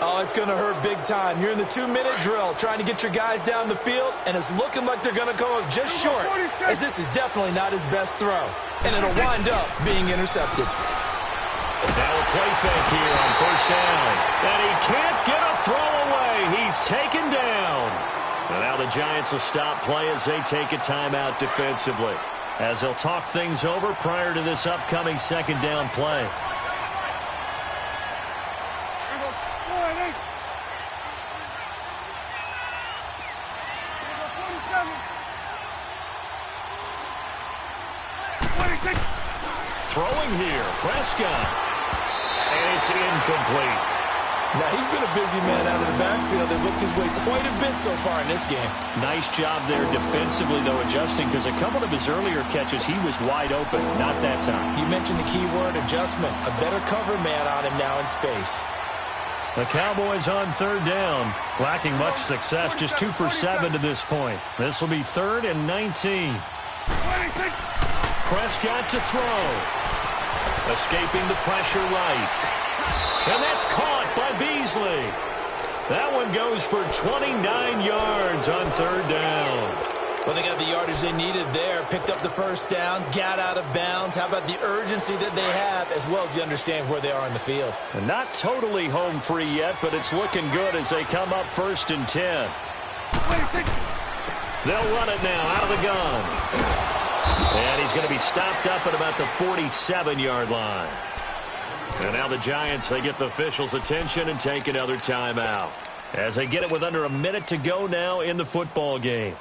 oh, it's going to hurt big time. You're in the 2-minute drill trying to get your guys down the field, and it's looking like they're going to come up just short, as this is definitely not his best throw. And it'll wind up being intercepted. Now a play fake here on 1st down. And he can't get a throw away. He's taken down. And now the Giants will stop play as they take a timeout defensively, as they'll talk things over prior to this upcoming 2nd down play. Throwing here, Prescott. And it's incomplete. Now, he's been a busy man out of the backfield. They've looked his way quite a bit so far in this game. Nice job there defensively, though, adjusting, because a couple of his earlier catches, he was wide open. Not that time. You mentioned the key word, adjustment. A better cover man on him now in space. The Cowboys on 3rd down, lacking much success, just 2 for 7 to this point. This will be 3rd and 19. Prescott to throw. Escaping the pressure right. And that's caught by Beasley. That one goes for 29 yards on 3rd down. Well, they got the yardage they needed there. Picked up the 1st down, got out of bounds. How about the urgency that they have, as well as the understanding where they are in the field? And not totally home free yet, but it's looking good as they come up 1st and 10. They'll run it now out of the gun. And he's going to be stopped up at about the 47-yard line. And now the Giants, they get the officials' attention and take another timeout, as they get it with under a minute to go now in the football game.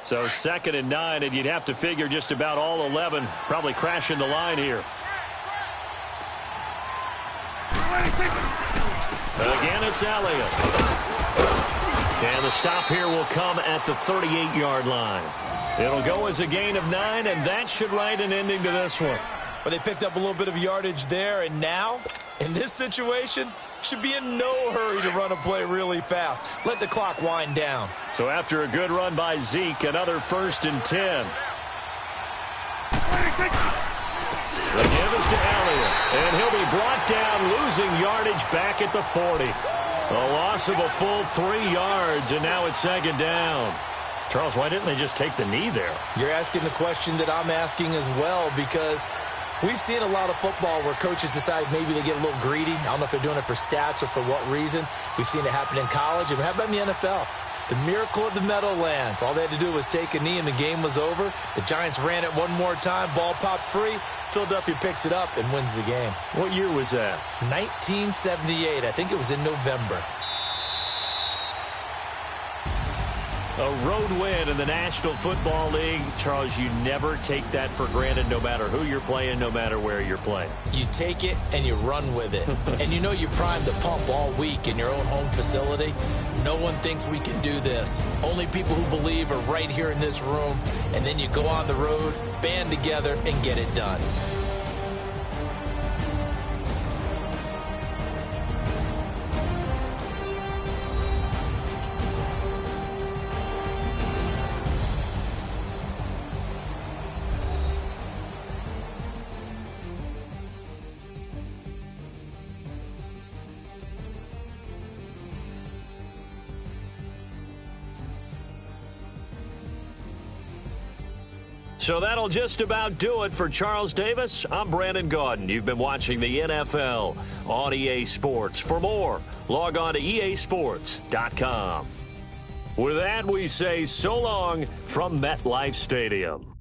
So 2nd and 9, and you'd have to figure just about all 11 probably crashing the line here. Again, it's Elliott. And the stop here will come at the 38-yard line. It'll go as a gain of 9, and that should write an ending to this one. Well, they picked up a little bit of yardage there, and now, in this situation, should be in no hurry to run a play really fast. Let the clock wind down. So after a good run by Zeke, another 1st and 10. The give is to Elliott, and he'll be brought down, losing yardage back at the 40. A loss of a full 3 yards, and now it's 2nd down. Charles, why didn't they just take the knee there? You're asking the question that I'm asking as well, because we've seen a lot of football where coaches decide maybe they get a little greedy. I don't know if they're doing it for stats or for what reason. We've seen it happen in college, and how about in the NFL? The miracle of the Meadowlands. All they had to do was take a knee, and the game was over. The Giants ran it one more time. Ball popped free. Philadelphia picks it up and wins the game. What year was that? 1978. I think it was in November. A road win in the National Football League. Charles, you never take that for granted, no matter who you're playing, no matter where you're playing. You take it and you run with it. And you know you primed the pump all week in your own home facility. No one thinks we can do this. Only people who believe are right here in this room. And then you go on the road, band together, and get it done. So that'll just about do it for Charles Davis. I'm Brandon Gaudin. You've been watching the NFL on EA Sports. For more, log on to easports.com. With that, we say so long from MetLife Stadium.